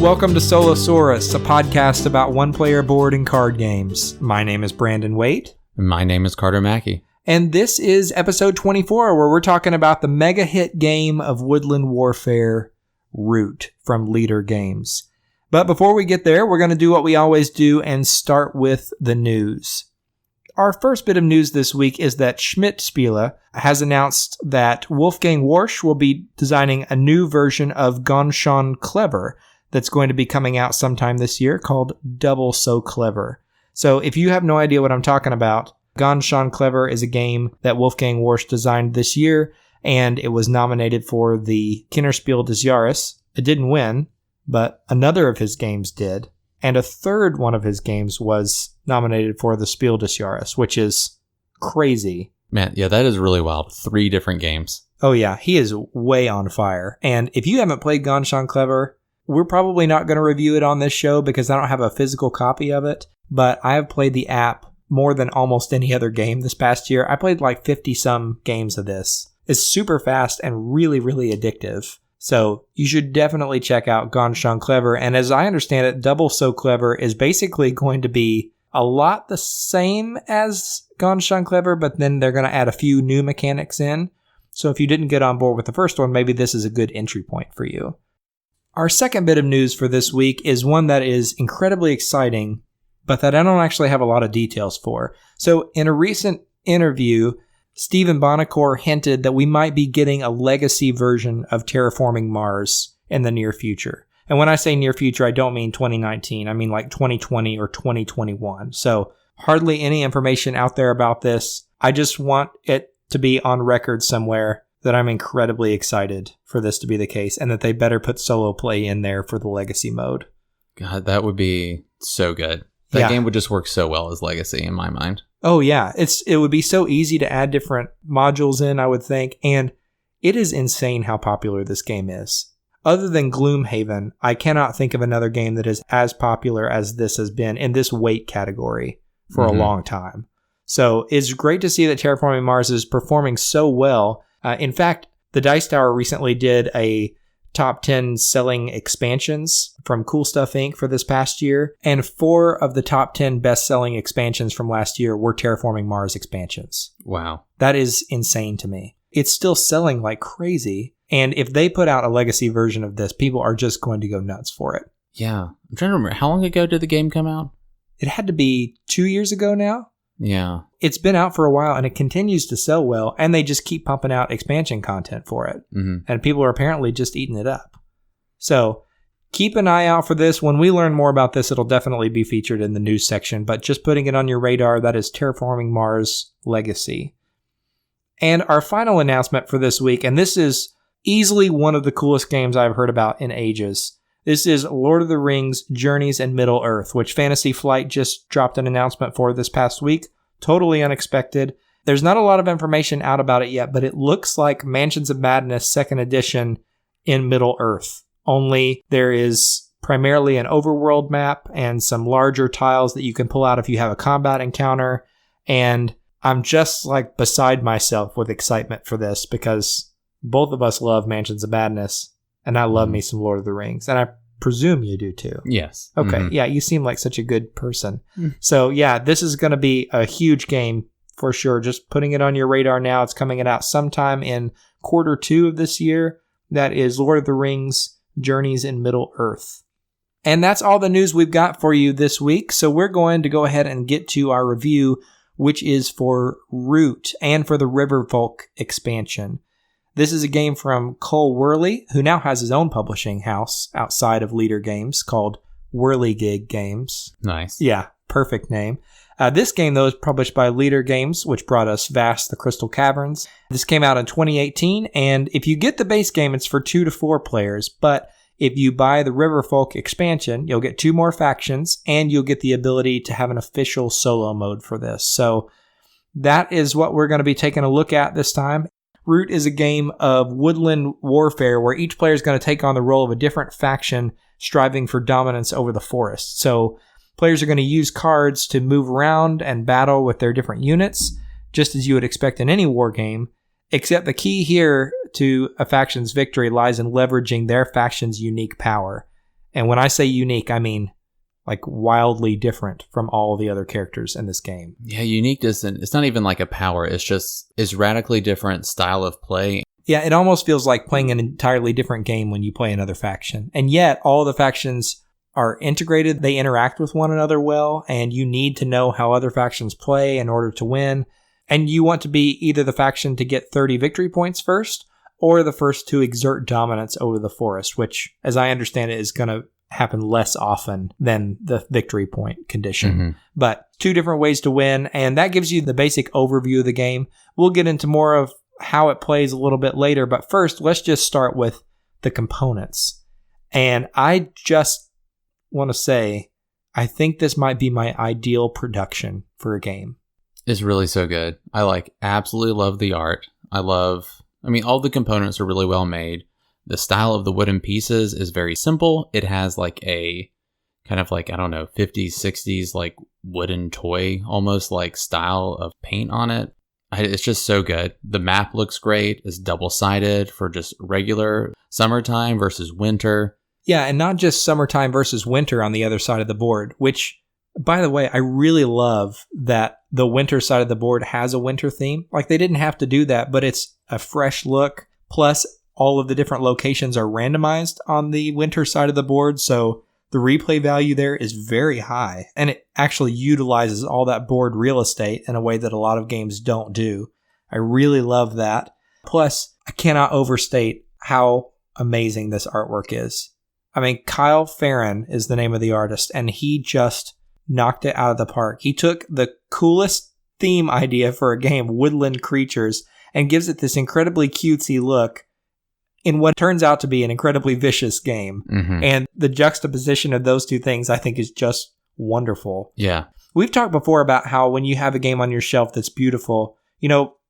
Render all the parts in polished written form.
Welcome to Solosaurus, a podcast about one-player board and card games. My name is Brandon Waite. My name is Carter Mackey. And this is episode 24, where we're talking about the mega hit game of Woodland Warfare, Root, from Leader Games. But before we get there, we're going to do what we always do and start with the news. Our first bit of news this week is that Schmidt-Spiele has announced that Wolfgang Warsch will be designing a new version of Ganz Schön Clever that's going to be coming out sometime this year called Double So Clever. So if you have no idea what I'm talking about, Ganz Schön Clever is a game that Wolfgang Warsch designed this year, and it was nominated for the Kinderspiel des Jahres. It didn't win, but another of his games did. And a third one of his games was nominated for the Spiel des Jahres, which is crazy. Man, yeah, that is really wild. 3 different games. Oh yeah, he is way on fire. And if you haven't played Ganz Schön Clever, we're probably not going to review it on this show because I don't have a physical copy of it. But I have played the app more than almost any other game this past year. I played like 50-some games of this. It's super fast and really, really addictive. So you should definitely check out Ganz Schön Clever. And as I understand it, Double So Clever is basically going to be a lot the same as Ganz Schön Clever, but then they're going to add a few new mechanics in. So if you didn't get on board with the first one, maybe this is a good entry point for you. Our second bit of news for this week is one that is incredibly exciting, but that I don't actually have a lot of details for. So in a recent interview, Stephen Buonocore hinted that we might be getting a legacy version of Terraforming Mars in the near future. And when I say near future, I don't mean 2019. I mean like 2020 or 2021. So hardly any information out there about this. I just want it to be on record somewhere that I'm incredibly excited for this to be the case and that they better put solo play in there for the legacy mode. God, that would be so good. That game would just work so well as legacy in my mind. Oh yeah, it would be so easy to add different modules in, I would think, and it is insane how popular this game is. Other than Gloomhaven, I cannot think of another game that is as popular as this has been in this weight category for a long time. So it's great to see that Terraforming Mars is performing so well. In fact, the Dice Tower recently did a top 10 selling expansions from Cool Stuff Inc. for this past year, and 4 of the top 10 best-selling expansions from last year were Terraforming Mars expansions. Wow. That is insane to me. It's still selling like crazy, and if they put out a legacy version of this, people are just going to go nuts for it. Yeah. I'm trying to remember, how long ago did the game come out? It had to be 2 years ago now. Yeah. It's been out for a while, and it continues to sell well, and they just keep pumping out expansion content for it. And people are apparently just eating it up. So keep an eye out for this. When we learn more about this, it'll definitely be featured in the news section, but just putting it on your radar, that is Terraforming Mars Legacy. And our final announcement for this week, and this is easily one of the coolest games I've heard about in ages. This is Lord of the Rings Journeys in Middle-earth, which Fantasy Flight just dropped an announcement for this past week. Totally unexpected. There's not a lot of information out about it yet, but it looks like Mansions of Madness 2nd Edition in Middle-earth. Only there is primarily an overworld map and some larger tiles that you can pull out if you have a combat encounter. And I'm just like beside myself with excitement for this because both of us love Mansions of Madness. And I love me some Lord of the Rings. And I presume you do too. Yes. Okay. Yeah, you seem like such a good person. So yeah, this is going to be a huge game for sure. Just putting it on your radar now. It's coming out sometime in Q2 of this year. That is Lord of the Rings Journeys in Middle-earth. And that's all the news we've got for you this week. So we're going to go ahead and get to our review, which is for Root and for the Riverfolk expansion. This is a game from Cole Wehrle, who now has his own publishing house outside of Leader Games called Whirligig Games. Nice. Yeah, perfect name. This game, though, is published by Leader Games, which brought us Vast the Crystal Caverns. This came out in 2018, and if you get the base game, it's for 2 to 4 players. But if you buy the Riverfolk expansion, you'll get 2 more factions, and you'll get the ability to have an official solo mode for this. So that is what we're going to be taking a look at this time. Root is a game of woodland warfare where each player is going to take on the role of a different faction striving for dominance over the forest. So players are going to use cards to move around and battle with their different units, just as you would expect in any war game, except the key here to a faction's victory lies in leveraging their faction's unique power. And when I say unique, I mean like wildly different from all the other characters in this game. Yeah, unique isn't, it's not even like a power. It's radically different style of play. Yeah, it almost feels like playing an entirely different game when you play another faction. And yet all the factions are integrated. They interact with one another well, and you need to know how other factions play in order to win. And you want to be either the faction to get 30 victory points first, or the first to exert dominance over the forest, which, as I understand it, is going to happen less often than the victory point condition. Mm-hmm. But 2 different ways to win, and that gives you the basic overview of the game. We'll get into more of how it plays a little bit later, but first, let's just start with the components. And I just want to say, I think this might be my ideal production for a game. It's really so good. I absolutely love the art. all the components are really well made. The style of the wooden pieces is very simple. It has like a kind of like, I don't know, 50s, 60s, like wooden toy, almost like style of paint on it. It's just so good. The map looks great. It's double-sided for just regular summertime versus winter. Yeah, and not just summertime versus winter on the other side of the board, which, by the way, I really love that the winter side of the board has a winter theme. Like, they didn't have to do that, but it's a fresh look. Plus, all of the different locations are randomized on the winter side of the board, so the replay value there is very high, and it actually utilizes all that board real estate in a way that a lot of games don't do. I really love that. Plus, I cannot overstate how amazing this artwork is. I mean, Kyle Farron is the name of the artist, and he just knocked it out of the park. He took the coolest theme idea for a game, woodland creatures, and gives it this incredibly cutesy look in what turns out to be an incredibly vicious game. Mm-hmm. And the juxtaposition of those 2 things, I think, is just wonderful. Yeah. We've talked before about how when you have a game on your shelf that's beautiful,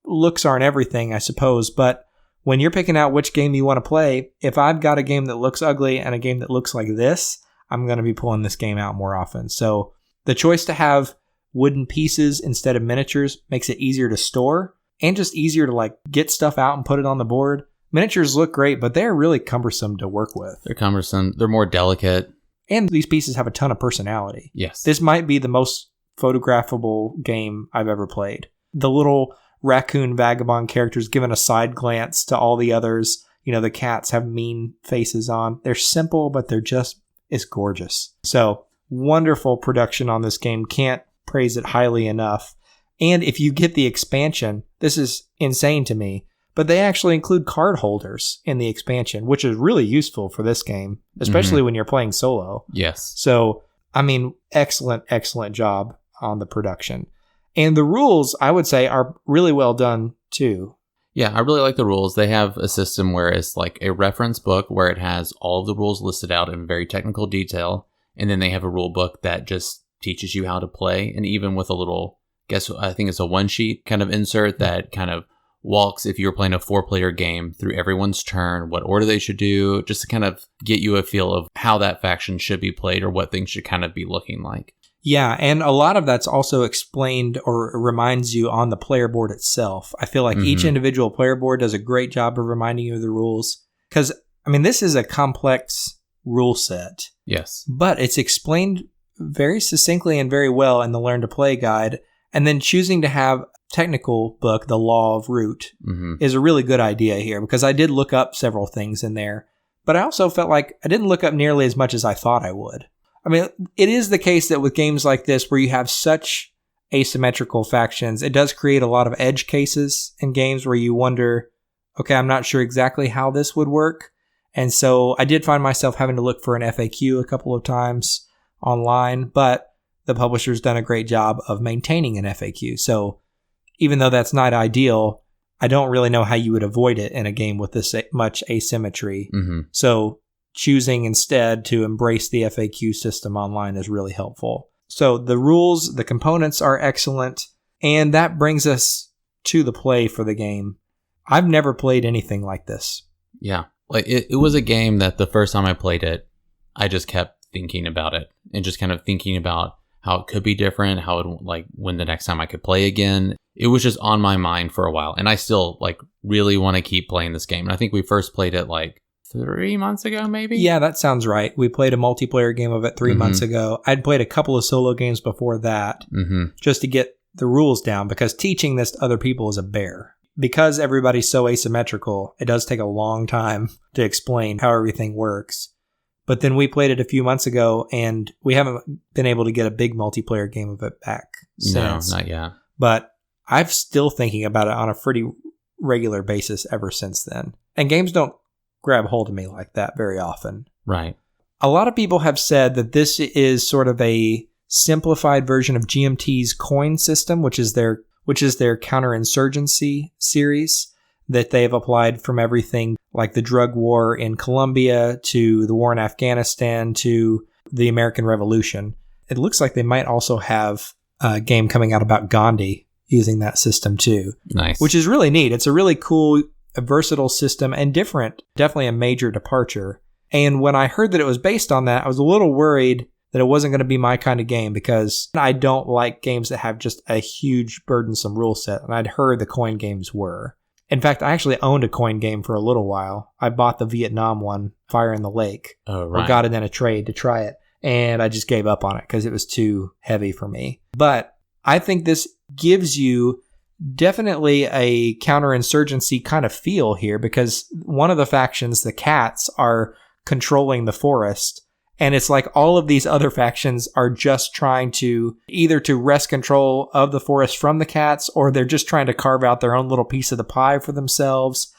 looks aren't everything, I suppose, but when you're picking out which game you want to play, if I've got a game that looks ugly and a game that looks like this, I'm going to be pulling this game out more often. So the choice to have wooden pieces instead of miniatures makes it easier to store and just easier to get stuff out and put it on the board. Miniatures look great, but they're really cumbersome to work with. They're cumbersome. They're more delicate. And these pieces have a ton of personality. Yes. This might be the most photographable game I've ever played. The little raccoon vagabond characters giving a side glance to all the others. The cats have mean faces on. They're simple, but it's gorgeous. So, wonderful production on this game. Can't praise it highly enough. And if you get the expansion, this is insane to me, but they actually include card holders in the expansion, which is really useful for this game, especially when you're playing solo. Yes. So, I mean, excellent job on the production. And the rules, I would say, are really well done, too. Yeah, I really like the rules. They have a system where it's like a reference book where it has all of the rules listed out in very technical detail. And then they have a rule book that just teaches you how to play. And even with a little, I think it's a one-sheet kind of insert that kind of walks, if you're playing a 4-player game, through everyone's turn, what order they should do, just to kind of get you a feel of how that faction should be played or what things should kind of be looking like. Yeah, and a lot of that's also explained or reminds you on the player board itself. I feel like each individual player board does a great job of reminding you of the rules. Because, I mean, this is a complex rule set. Yes. But it's explained very succinctly and very well in the Learn to Play guide. And then choosing to have technical book, The Law of Root, is a really good idea here, because I did look up several things in there, but I also felt like I didn't look up nearly as much as I thought I would. I mean, it is the case that with games like this, where you have such asymmetrical factions, it does create a lot of edge cases in games where you wonder, okay, I'm not sure exactly how this would work. And so I did find myself having to look for an FAQ a couple of times online, but the publisher's done a great job of maintaining an FAQ. So even though that's not ideal, I don't really know how you would avoid it in a game with this much asymmetry. So choosing instead to embrace the FAQ system online is really helpful. So the rules, the components are excellent, and that brings us to the play for the game. I've never played anything like this. Yeah. Like it was a game that the first time I played it, I just kept thinking about it and just kind of thinking about how it could be different, how it, like, when the next time I could play again. It was just on my mind for a while, and I still really want to keep playing this game. And I think we first played it 3 months ago, maybe? Yeah, that sounds right. We played a multiplayer game of it 3 months ago. I'd played a couple of solo games before that just to get the rules down, because teaching this to other people is a bear. Because everybody's so asymmetrical, it does take a long time to explain how everything works. But then we played it a few months ago, and we haven't been able to get a big multiplayer game of it back since. No, not yet. But I'm still thinking about it on a pretty regular basis ever since then. And games don't grab hold of me like that very often. Right. A lot of people have said that this is sort of a simplified version of GMT's coin system, which is their counterinsurgency series that they've applied from everything like the drug war in Colombia to the war in Afghanistan to the American Revolution. It looks like they might also have a game coming out about Gandhi using that system too. Nice. Which is really neat. It's a really cool, versatile system and different. Definitely a major departure. And when I heard that it was based on that, I was a little worried that it wasn't going to be my kind of game, because I don't like games that have just a huge burdensome rule set. And I'd heard the coin games were. In fact, I actually owned a coin game for a little while. I bought the Vietnam one, Fire in the Lake. Oh, right. Or got it in a trade to try it. And I just gave up on it because it was too heavy for me. But I think this gives you definitely a counterinsurgency kind of feel here, because one of the factions, the Cats, are controlling the forest. And it's like all of these other factions are just trying to either to wrest control of the forest from the Cats, or they're just trying to carve out their own little piece of the pie for themselves.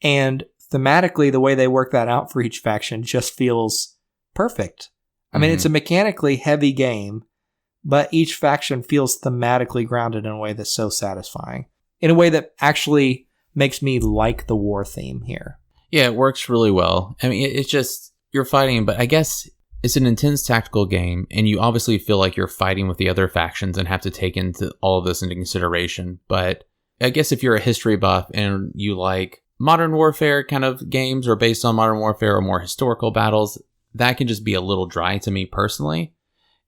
And thematically, the way they work that out for each faction just feels perfect. I mean, it's a mechanically heavy game, but each faction feels thematically grounded in a way that's so satisfying. In a way that actually makes me like the war theme here. Yeah, it works really well. I mean, it's just, you're fighting, but I guess it's an intense tactical game, and you obviously feel like you're fighting with the other factions and have to take all of this into consideration. But I guess if you're a history buff and you like modern warfare kind of games, or based on modern warfare, or more historical battles, that can just be a little dry to me personally.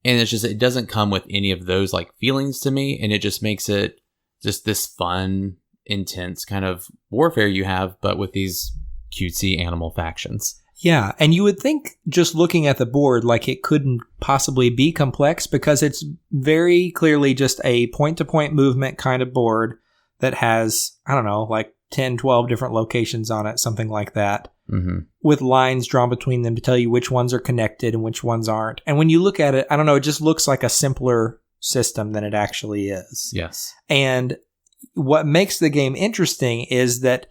And it's just, it doesn't come with any of those like feelings to me, and it just makes it just this fun, intense kind of warfare you have, but with these cutesy animal factions. Yeah, and you would think, just looking at the board, like it couldn't possibly be complex, because it's very clearly just a point-to-point movement kind of board that has, I don't know, like 10, 12 different locations on it, something like that, with lines drawn between them to tell you which ones are connected and which ones aren't. And when you look at it, I don't know, it just looks like a simpler system than it actually is. Yes. And what makes the game interesting is that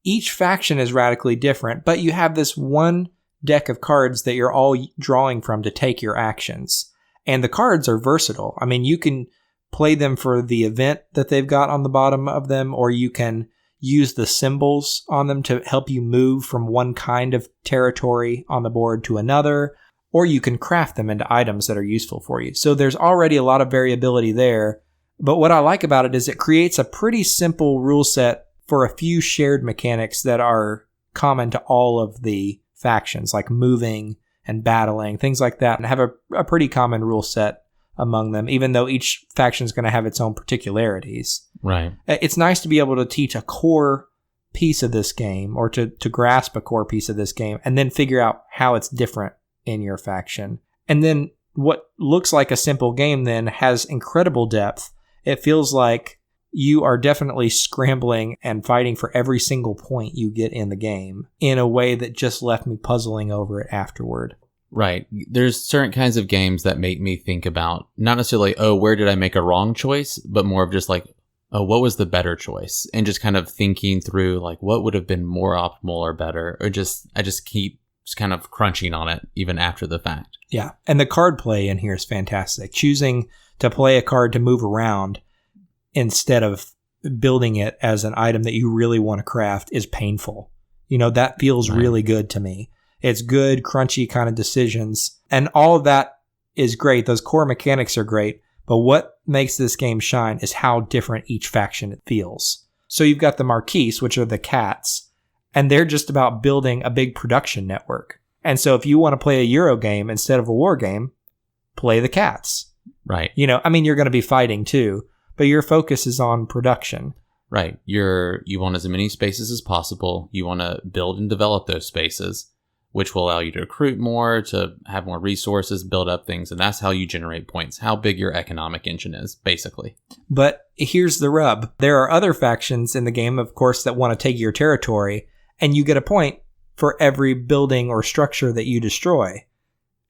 each faction is radically different, but you have this one deck of cards that you're all drawing from to take your actions. And the cards are versatile. I mean, you can play them for the event that they've got on the bottom of them, or you can use the symbols on them to help you move from one kind of territory on the board to another, or you can craft them into items that are useful for you. So there's already a lot of variability there. But what I like about it is it creates a pretty simple rule set for a few shared mechanics that are common to all of the factions, like moving and battling, things like that, and have a pretty common rule set among them, even though each faction is going to have its own particularities. Right. It's nice to be able to teach a core piece of this game, or to grasp a core piece of this game, and then figure out how it's different in your faction. And then what looks like a simple game then has incredible depth. It feels like you are definitely scrambling and fighting for every single point you get in the game in a way that just left me puzzling over it afterward. Right. There's certain kinds of games that make me think about, not necessarily, oh, where did I make a wrong choice, but more of just like, oh, what was the better choice? And just kind of thinking through like what would have been more optimal or better, or I just keep kind of crunching on it even after the fact. Yeah. And the card play in here is fantastic. Choosing to play a card to move around instead of building it as an item that you really want to craft is painful. You know, that feels really good to me. It's good, crunchy kind of decisions. And all of that is great. Those core mechanics are great. But what makes this game shine is how different each faction feels. So you've got the Marquise, which are the Cats, and they're just about building a big production network. And so if you want to play a Euro game instead of a war game, play the Cats. Right. You know, I mean, you're going to be fighting too, but your focus is on production. Right. You want as many spaces as possible. You want to build and develop those spaces. which will allow you to recruit more, to have more resources, build up things. And that's how you generate points, how big your economic engine is, basically. But here's the rub. There are other factions in the game, of course, that want to take your territory, and you get a point for every building or structure that you destroy.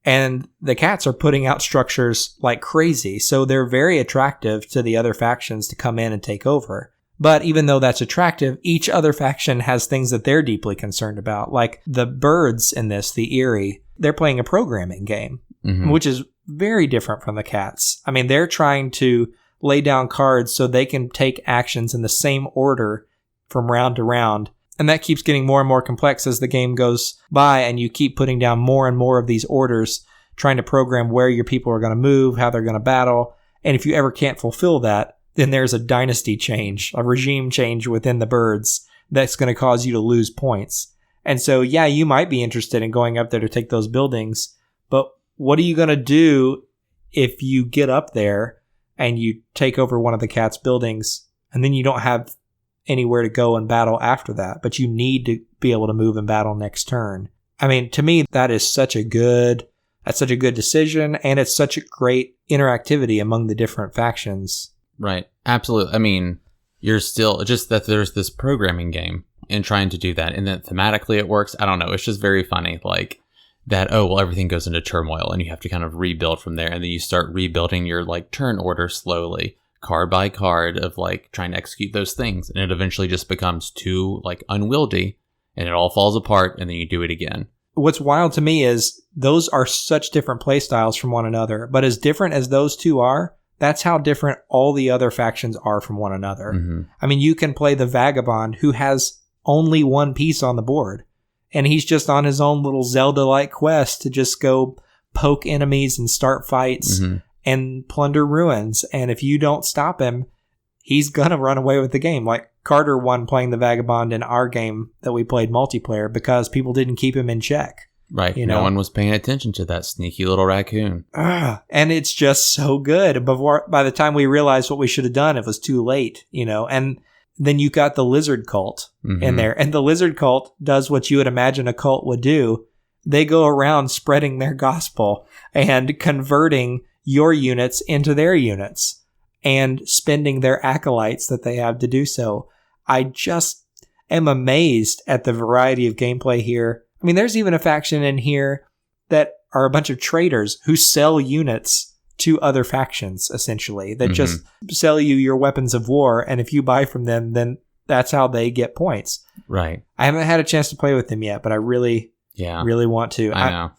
And the cats are putting out structures like crazy, so they're very attractive to the other factions to come in and take over. But even though that's attractive, each other faction has things that they're deeply concerned about. Like the birds in this, the Eyrie, they're playing a programming game, which is very different from the cats. I mean, they're trying to lay down cards so they can take actions in the same order from round to round. And that keeps getting more and more complex as the game goes by, and you keep putting down more and more of these orders, trying to program where your people are going to move, how they're going to battle. And if you ever can't fulfill that, then there's a dynasty change, a regime change within the birds that's going to cause you to lose points. And so, yeah, you might be interested in going up there to take those buildings, but what are you going to do if you get up there and you take over one of the cats' buildings, and then you don't have anywhere to go and battle after that, but you need to be able to move and battle next turn? I mean, to me, that's such a good decision, and it's such a great interactivity among the different factions. Right. Absolutely. I mean, you're still just that there's this programming game and trying to do that, and then thematically it works. I don't know. It's just very funny. Like that, oh, well, everything goes into turmoil and you have to kind of rebuild from there. And then you start rebuilding your like turn order slowly, card by card, of like trying to execute those things. And it eventually just becomes too like unwieldy and it all falls apart, and then you do it again. What's wild to me is those are such different play styles from one another, but as different as those two are, that's how different all the other factions are from one another. I mean, you can play the Vagabond, who has only one piece on the board, and he's just on his own little Zelda-like quest to just go poke enemies and start fights and plunder ruins. And if you don't stop him, he's gonna run away with the game. Like Carter won playing the Vagabond in our game that we played multiplayer because people didn't keep him in check. Right. No one was paying attention to that sneaky little raccoon. And it's just so good. By the time we realized what we should have done, it was too late, And then you got the lizard cult in there. And the lizard cult does what you would imagine a cult would do. They go around spreading their gospel and converting your units into their units and spending their acolytes that they have to do so. I just am amazed at the variety of gameplay here. I mean, there's even a faction in here that are a bunch of traders who sell units to other factions, essentially, that just sell you your weapons of war. And if you buy from them, then that's how they get points. Right. I haven't had a chance to play with them yet, but I really want to. I know.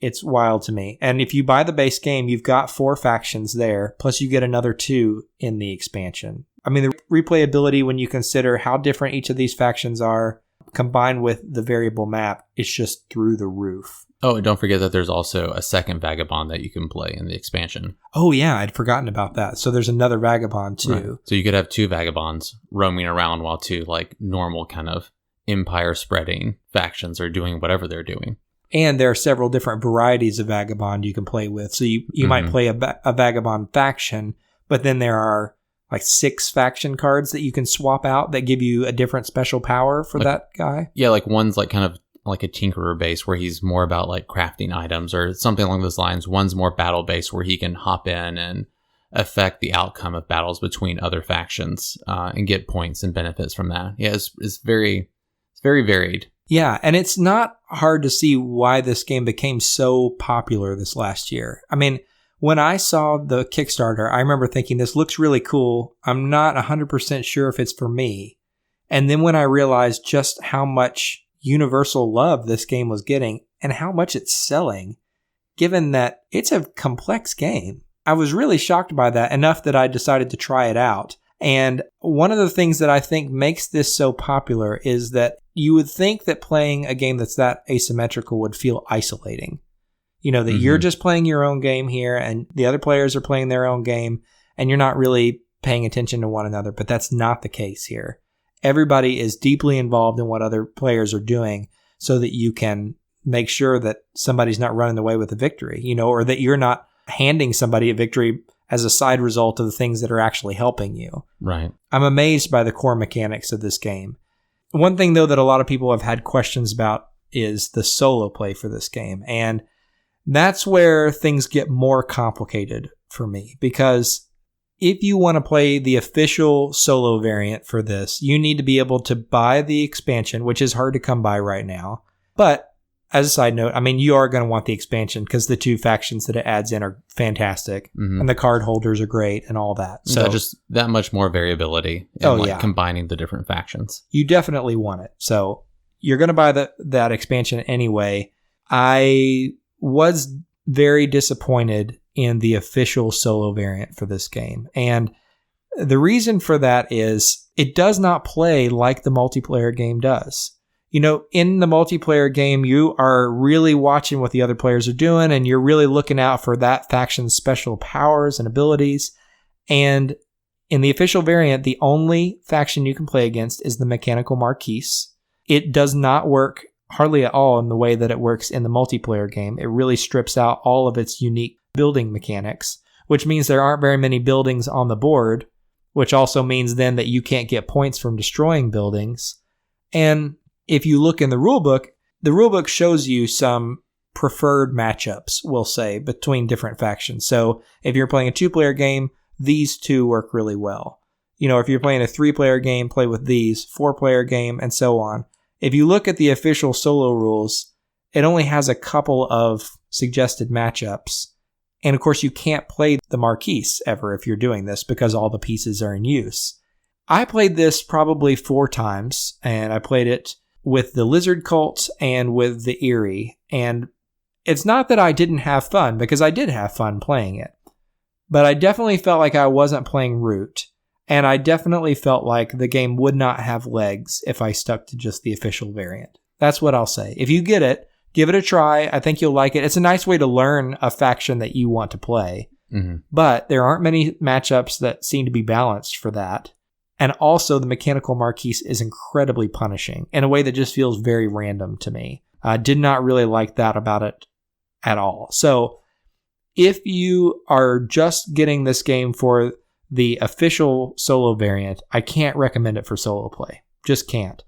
It's wild to me. And if you buy the base game, you've got 4 factions there, plus you get another 2 in the expansion. I mean, the replayability, when you consider how different each of these factions are, combined with the variable map, it's just through the roof. Oh, and don't forget that there's also a second Vagabond that you can play in the expansion. Oh, yeah, I'd forgotten about that. So there's another Vagabond, too. Right. So you could have 2 Vagabonds roaming around while 2, like, normal kind of empire-spreading factions are doing whatever they're doing. And there are several different varieties of Vagabond you can play with. So you might play a Vagabond faction, but then there are like 6 faction cards that you can swap out that give you a different special power for that guy. Yeah, like one's like kind of like a tinkerer base where he's more about like crafting items or something along those lines. One's more battle based where he can hop in and affect the outcome of battles between other factions and get points and benefits from that. Yeah, it's very varied. Yeah, and it's not hard to see why this game became so popular this last year. I mean, when I saw the Kickstarter, I remember thinking, this looks really cool. I'm not 100% sure if it's for me. And then when I realized just how much universal love this game was getting and how much it's selling, given that it's a complex game, I was really shocked by that, enough that I decided to try it out. And one of the things that I think makes this so popular is that you would think that playing a game that's that asymmetrical would feel isolating. That you're just playing your own game here and the other players are playing their own game and you're not really paying attention to one another, but that's not the case here. Everybody is deeply involved in what other players are doing so that you can make sure that somebody's not running away with a victory, or that you're not handing somebody a victory as a side result of the things that are actually helping you. Right. I'm amazed by the core mechanics of this game. One thing, though, that a lot of people have had questions about is the solo play for this game. And that's where things get more complicated for me, because if you want to play the official solo variant for this, you need to be able to buy the expansion, which is hard to come by right now. But as a side note, I mean, you are going to want the expansion because the 2 factions that it adds in are fantastic, and the card holders are great and all that. So just that much more variability in combining the different factions. You definitely want it. So you're going to buy that expansion anyway. I was very disappointed in the official solo variant for this game. And the reason for that is it does not play like the multiplayer game does. You know, in the multiplayer game, you are really watching what the other players are doing, and you're really looking out for that faction's special powers and abilities. And in the official variant, the only faction you can play against is the Mechanical Marquise. It does not work hardly at all in the way that it works in the multiplayer game. It really strips out all of its unique building mechanics, which means there aren't very many buildings on the board, which also means then that you can't get points from destroying buildings. And if you look in the rulebook shows you some preferred matchups, we'll say, between different factions. So if you're playing a 2-player game, these 2 work really well. You know, if you're playing a 3-player game, play with these, 4-player game, and so on. If you look at the official solo rules, it only has a couple of suggested matchups. And of course, you can't play the Marquise ever if you're doing this because all the pieces are in use. I played this probably 4 times, and I played it with the Lizard Cult and with the Eerie. And it's not that I didn't have fun, because I did have fun playing it. But I definitely felt like I wasn't playing Root. And I definitely felt like the game would not have legs if I stuck to just the official variant. That's what I'll say. If you get it, give it a try. I think you'll like it. It's a nice way to learn a faction that you want to play. But there aren't many matchups that seem to be balanced for that. And also, the Mechanical Marquise is incredibly punishing in a way that just feels very random to me. I did not really like that about it at all. So, if you are just getting this game for the official solo variant, I can't recommend it for solo play. Just can't.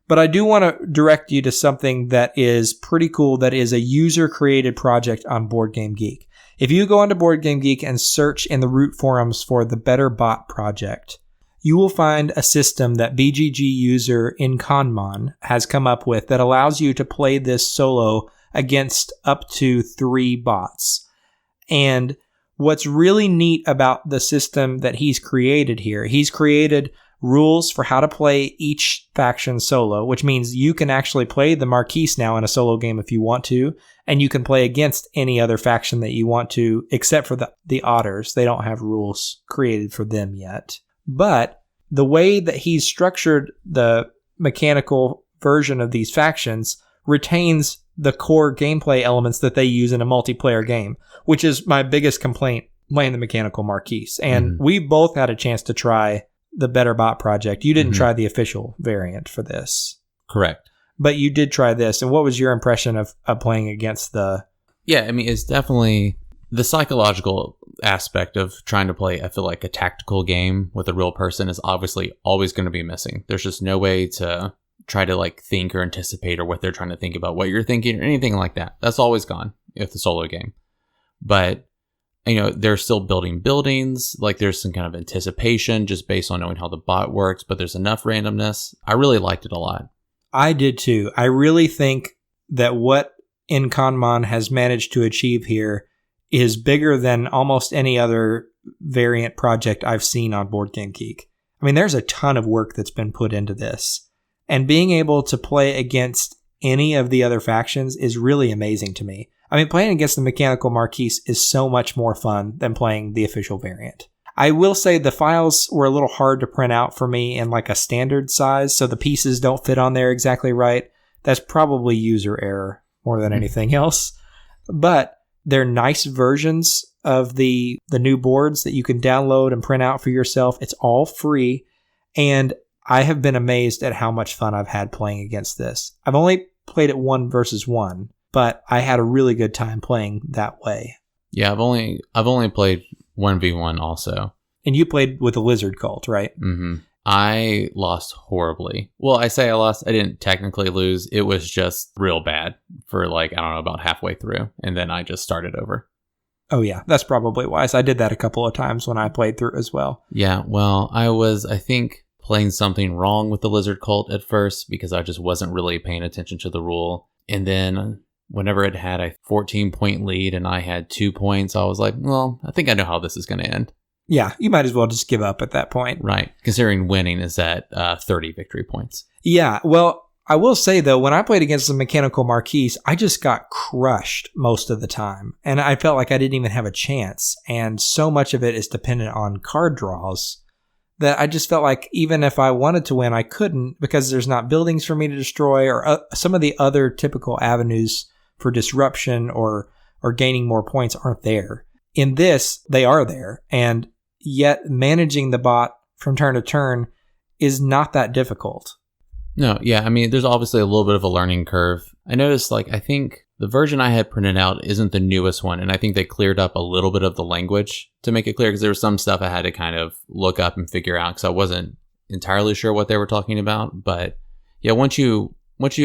But I do want to direct you to something that is pretty cool, that is a user-created project on Board Game Geek. If you go onto Board Game Geek and search in the Root forums for the Better Bot project, you will find a system that BGG user Inconmon has come up with that allows you to play this solo against up to 3 bots. And what's really neat about the system that he's created here, he's created rules for how to play each faction solo, which means you can actually play the Marquise now in a solo game if you want to, and you can play against any other faction that you want to, except for the Otters. They don't have rules created for them yet. But the way that he's structured the mechanical version of these factions retains the core gameplay elements that they use in a multiplayer game, which is my biggest complaint playing the Mechanical Marquise. And we both had a chance to try the Better Bot project. You didn't try the official variant for this. Correct. But you did try this. And what was your impression of playing against the... Yeah, I mean, it's definitely... The psychological aspect of trying to play, I feel like, a tactical game with a real person is obviously always going to be missing. There's just no way to try to like think or anticipate or what they're trying to think about what you're thinking or anything like that. That's always gone with the solo game. But, you know, they're still building buildings. Like there's some kind of anticipation just based on knowing how the bot works, but there's enough randomness. I really liked it a lot. I did too. I really think that what Inconmon has managed to achieve here is bigger than almost any other variant project I've seen on Board Game Geek. I mean, there's a ton of work that's been put into this. And being able to play against any of the other factions is really amazing to me. I mean, playing against the Mechanical Marquise is so much more fun than playing the official variant. I will say the files were a little hard to print out for me in like a standard size, so the pieces don't fit on there exactly right. That's probably user error more than anything else. But they're nice versions of the new boards that you can download and print out for yourself. It's all free. And I have been amazed at how much fun I've had playing against this. I've only played it 1 versus 1, but I had a really good time playing that way. Yeah, I've only played 1v1 also. And you played with the Lizard Cult, right? Mm-hmm. I lost horribly. Well, I say I lost. I didn't technically lose. It was just real bad for like, I don't know, about halfway through. And then I just started over. Oh, yeah. That's probably wise. I did that a couple of times when I played through as well. Yeah, well, I think, playing something wrong with the Lizard Cult at first because I just wasn't really paying attention to the rule. And then whenever it had a 14-point lead and I had 2 points, I was like, well, I think I know how this is going to end. Yeah, you might as well just give up at that point. Right, considering winning is at 30 victory points. Yeah, well, I will say, though, when I played against the Mechanical Marquise, I just got crushed most of the time. And I felt like I didn't even have a chance. And so much of it is dependent on card draws that I just felt like even if I wanted to win, I couldn't because there's not buildings for me to destroy or some of the other typical avenues for disruption or gaining more points aren't there. In this, they are there. And yet managing the bot from turn to turn is not that difficult. No, yeah, I mean, there's obviously a little bit of a learning curve. I noticed, like, I think the version I had printed out isn't the newest one, and I think they cleared up a little bit of the language to make it clear, because there was some stuff I had to kind of look up and figure out, because I wasn't entirely sure what they were talking about. But yeah, once you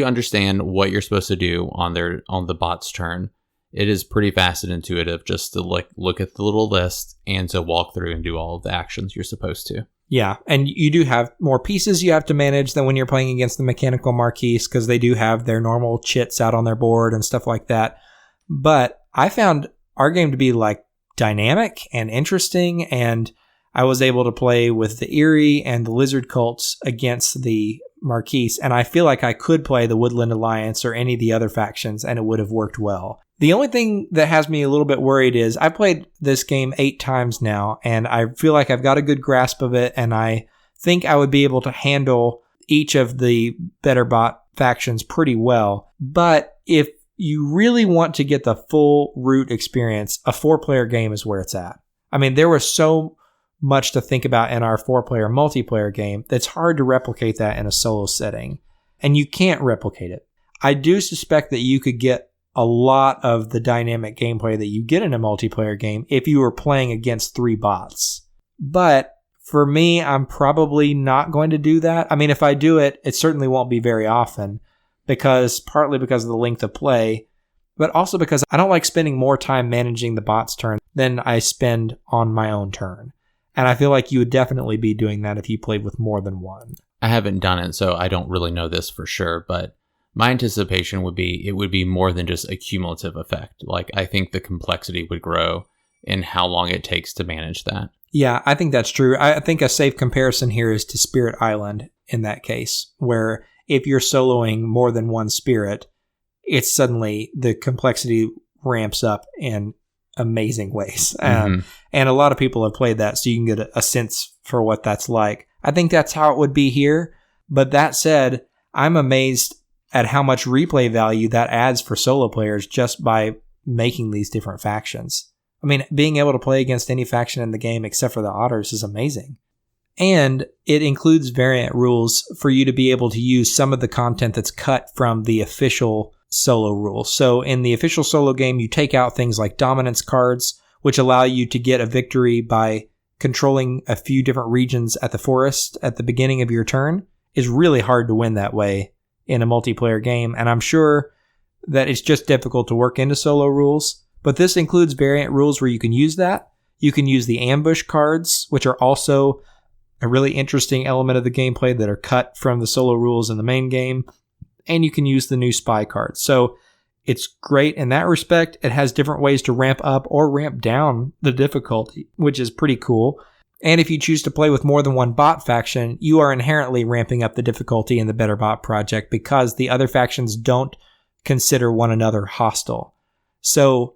understand what you're supposed to do on the bot's turn, it is pretty fast and intuitive just to look at the little list and to walk through and do all of the actions you're supposed to. Yeah, and you do have more pieces you have to manage than when you're playing against the Mechanical Marquise because they do have their normal chits out on their board and stuff like that. But I found our game to be like dynamic and interesting, and I was able to play with the Eyrie and the Lizard Cults against the Marquise, and I feel like I could play the Woodland Alliance or any of the other factions, and it would have worked well. The only thing that has me a little bit worried is I played this game 8 times now, and I feel like I've got a good grasp of it, and I think I would be able to handle each of the better bot factions pretty well. But if you really want to get the full root experience, a 4-player game is where it's at. I mean, there was so much to think about in our 4-player multiplayer game that's hard to replicate that in a solo setting, and you can't replicate it. I do suspect that you could get a lot of the dynamic gameplay that you get in a multiplayer game if you were playing against 3 bots. But for me, I'm probably not going to do that. I mean, if I do it, it certainly won't be very often, partly because of the length of play, but also because I don't like spending more time managing the bot's turn than I spend on my own turn. And I feel like you would definitely be doing that if you played with more than one. I haven't done it, so I don't really know this for sure, but my anticipation would be it would be more than just a cumulative effect. Like, I think the complexity would grow in how long it takes to manage that. Yeah, I think that's true. I think a safe comparison here is to Spirit Island in that case, where if you're soloing more than one spirit, it's suddenly the complexity ramps up in amazing ways. And a lot of people have played that, so you can get a sense for what that's like. I think that's how it would be here. But that said, I'm amazed at how much replay value that adds for solo players just by making these different factions. I mean, being able to play against any faction in the game except for the Otters is amazing. And it includes variant rules for you to be able to use some of the content that's cut from the official solo rules. So in the official solo game, you take out things like dominance cards, which allow you to get a victory by controlling a few different regions at the forest at the beginning of your turn. It's really hard to win that way in a multiplayer game, and I'm sure that it's just difficult to work into solo rules, but this includes variant rules where you can use that. You can use the ambush cards, which are also a really interesting element of the gameplay that are cut from the solo rules in the main game, and you can use the new spy cards. So it's great in that respect. It has different ways to ramp up or ramp down the difficulty, which is pretty cool. And if you choose to play with more than one bot faction, you are inherently ramping up the difficulty in the Better Bot project because the other factions don't consider one another hostile. So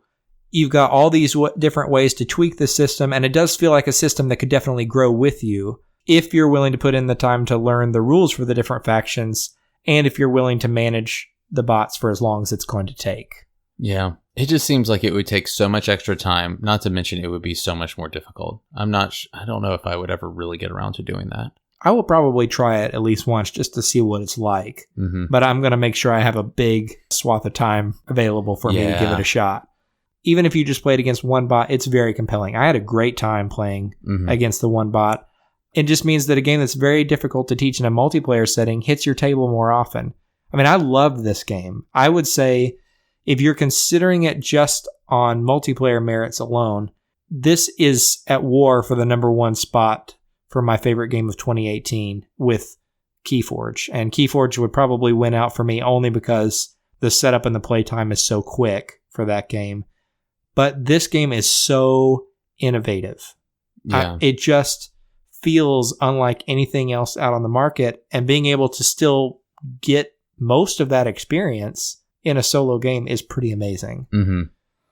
you've got all these different ways to tweak the system, and it does feel like a system that could definitely grow with you if you're willing to put in the time to learn the rules for the different factions, and if you're willing to manage the bots for as long as it's going to take. Yeah. It just seems like it would take so much extra time, not to mention it would be so much more difficult. I don't know if I would ever really get around to doing that. I will probably try it at least once just to see what it's like. But I'm going to make sure I have a big swath of time available for me to give it a shot. Even if you just played against one bot, it's very compelling. I had a great time playing against the one bot. It just means that a game that's very difficult to teach in a multiplayer setting hits your table more often. I mean, I love this game. I would say if you're considering it just on multiplayer merits alone, this is at war for the number one spot for my favorite game of 2018 with Keyforge. And Keyforge would probably win out for me only because the setup and the playtime is so quick for that game. But this game is so innovative. Yeah. It just feels unlike anything else out on the market, and being able to still get most of that experience in a solo game is pretty amazing. Mm-hmm.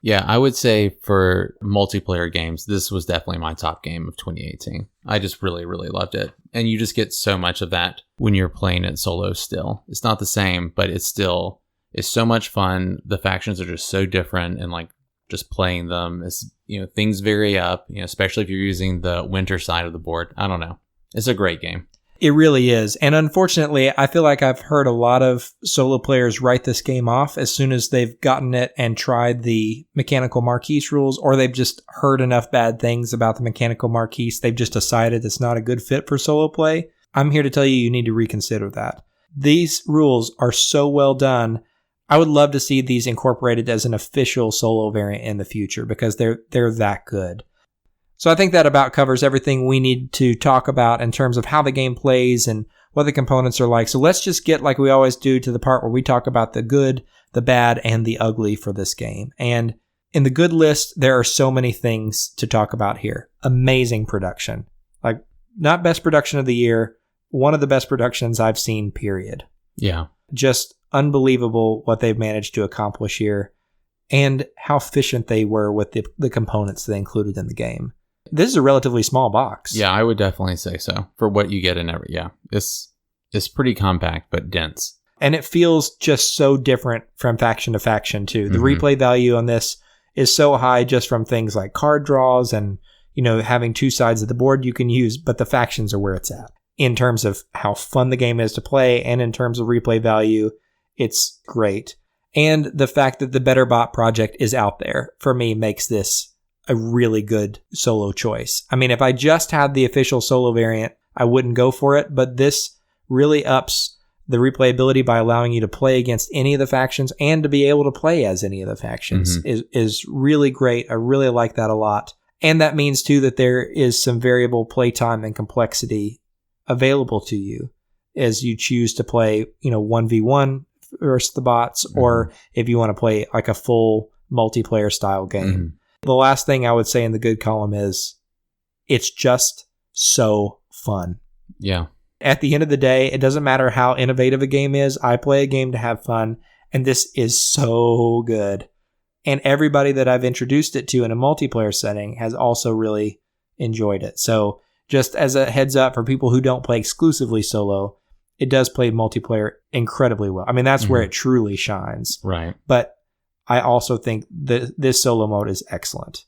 Yeah, I would say for multiplayer games, this was definitely my top game of 2018. I just really, really loved it. And you just get so much of that when you're playing it solo still. It's not the same, but it's so much fun. The factions are just so different, and like just playing them is, things vary up, especially if you're using the winter side of the board. I don't know. It's a great game. It really is. And unfortunately, I feel like I've heard a lot of solo players write this game off as soon as they've gotten it and tried the mechanical Marquise rules, or they've just heard enough bad things about the mechanical Marquise. They've just decided it's not a good fit for solo play. I'm here to tell you need to reconsider that. These rules are so well done. I would love to see these incorporated as an official solo variant in the future because they're that good. So I think that about covers everything we need to talk about in terms of how the game plays and what the components are like. So let's just get, like we always do, to the part where we talk about the good, the bad, and the ugly for this game. And in the good list, there are so many things to talk about here. Amazing production. Like, not best production of the year, one of the best productions I've seen, period. Yeah. Just unbelievable what they've managed to accomplish here and how efficient they were with the components they included in the game. This is a relatively small box. Yeah, I would definitely say so. For what you get in every, it's pretty compact, but dense. And it feels just so different from faction to faction, too. The replay value on this is so high just from things like card draws and, having two sides of the board you can use, but the factions are where it's at. In terms of how fun the game is to play and in terms of replay value, it's great. And the fact that the BetterBot project is out there, for me, makes this a really good solo choice. I mean, if I just had the official solo variant, I wouldn't go for it, but this really ups the replayability by allowing you to play against any of the factions and to be able to play as any of the factions is really great. I really like that a lot. And that means, too, that there is some variable playtime and complexity available to you as you choose to play, 1v1 versus the bots, or if you want to play like a full multiplayer style game. The last thing I would say in the good column is it's just so fun. Yeah. At the end of the day, it doesn't matter how innovative a game is. I play a game to have fun, and this is so good. And everybody that I've introduced it to in a multiplayer setting has also really enjoyed it. So just as a heads up for people who don't play exclusively solo, it does play multiplayer incredibly well. I mean, that's where it truly shines. Right. But I also think that this solo mode is excellent.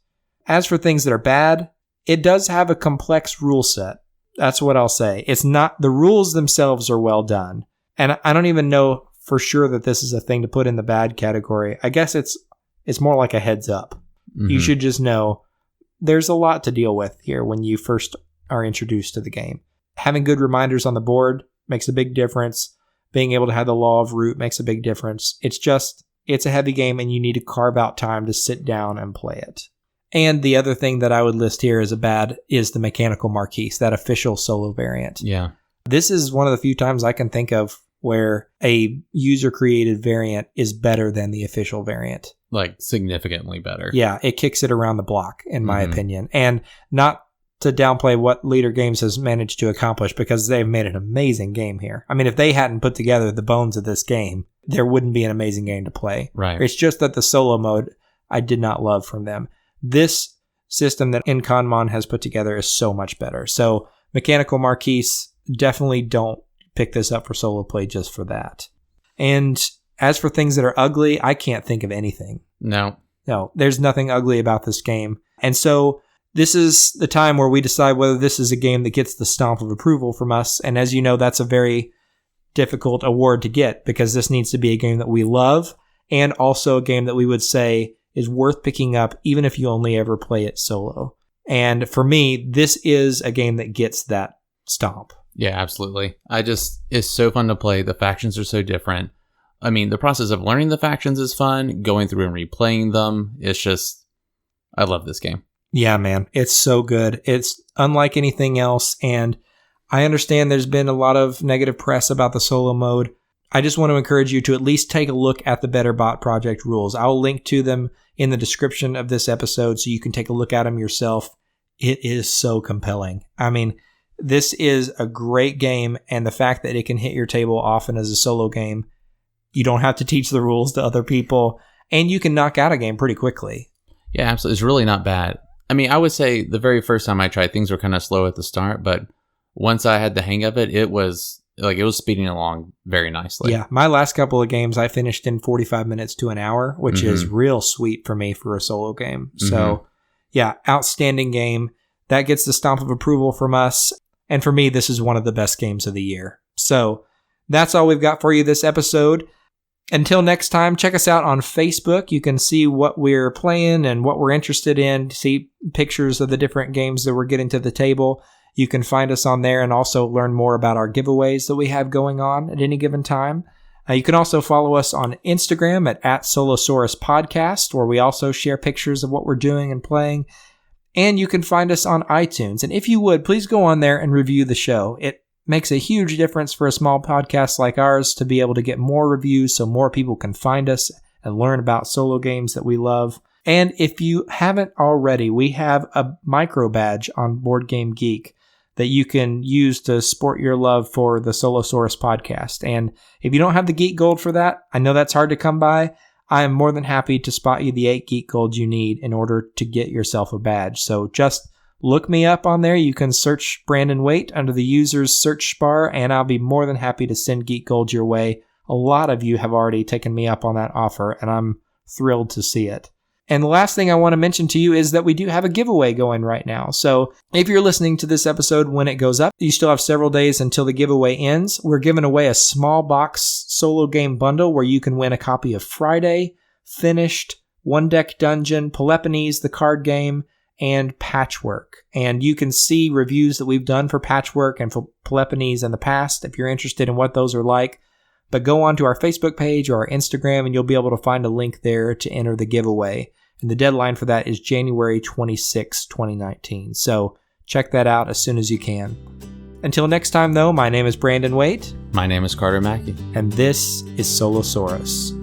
As for things that are bad, it does have a complex rule set. That's what I'll say. It's not, the rules themselves are well done. And I don't even know for sure that this is a thing to put in the bad category. I guess it's more like a heads up. You should just know there's a lot to deal with here when you first are introduced to the game. Having good reminders on the board makes a big difference. Being able to have the law of root makes a big difference. It's a heavy game, and you need to carve out time to sit down and play it. And the other thing that I would list here as a bad is the mechanical Marquise, that official solo variant. Yeah. This is one of the few times I can think of where a user-created variant is better than the official variant. Like, significantly better. Yeah, it kicks it around the block, in my opinion. And not to downplay what Leder Games has managed to accomplish, because they've made an amazing game here. I mean, if they hadn't put together the bones of this game, there wouldn't be an amazing game to play. Right. It's just that the solo mode I did not love from them. This system that Inconmon has put together is so much better. So mechanical Marquise, definitely don't pick this up for solo play just for that. And as for things that are ugly, I can't think of anything. No, there's nothing ugly about this game. And so this is the time where we decide whether this is a game that gets the stamp of approval from us. And as you know, that's a very difficult award to get, because this needs to be a game that we love, and also a game that we would say is worth picking up even if you only ever play it solo. And for me, this is a game that gets that stomp. Yeah, absolutely. It's so fun to play. The factions are so different. I mean, the process of learning the factions is fun. Going through and replaying them, I love this game. Yeah, man. It's so good. It's unlike anything else. And I understand there's been a lot of negative press about the solo mode. I just want to encourage you to at least take a look at the Better Bot Project rules. I'll link to them in the description of this episode so you can take a look at them yourself. It is so compelling. I mean, this is a great game, and the fact that it can hit your table often as a solo game, you don't have to teach the rules to other people, and you can knock out a game pretty quickly. Yeah, absolutely. It's really not bad. I mean, I would say the very first time I tried, things were kind of slow at the start, but once I had the hang of it, it was speeding along very nicely. Yeah, my last couple of games I finished in 45 minutes to an hour, which is real sweet for me for a solo game. So, yeah, outstanding game. That gets the stomp of approval from us. And for me, this is one of the best games of the year. So that's all we've got for you this episode. Until next time, check us out on Facebook. You can see what we're playing and what we're interested in, see pictures of the different games that we're getting to the table. You can find us on there and also learn more about our giveaways that we have going on at any given time. You can also follow us on Instagram at Solosaurus Podcast, where we also share pictures of what we're doing and playing. And you can find us on iTunes. And if you would, please go on there and review the show. It makes a huge difference for a small podcast like ours to be able to get more reviews so more people can find us and learn about solo games that we love. And if you haven't already, we have a micro badge on Board Game Geek that you can use to sport your love for the Solosaurus podcast. And if you don't have the Geek Gold for that, I know that's hard to come by. I am more than happy to spot you the 8 Geek Gold you need in order to get yourself a badge. So just look me up on there. You can search Brandon Waite under the user's search bar, and I'll be more than happy to send Geek Gold your way. A lot of you have already taken me up on that offer, and I'm thrilled to see it. And the last thing I want to mention to you is that we do have a giveaway going right now. So if you're listening to this episode when it goes up, you still have several days until the giveaway ends. We're giving away a small box solo game bundle where you can win a copy of Friday, Finished, One Deck Dungeon, Peloponnese, the card game, and Patchwork. And you can see reviews that we've done for Patchwork and for Peloponnese in the past if you're interested in what those are like. But go on to our Facebook page or our Instagram and you'll be able to find a link there to enter the giveaway. And the deadline for that is January 26, 2019. So check that out as soon as you can. Until next time, though, my name is Brandon Waite. My name is Carter Mackey. And this is Solosaurus.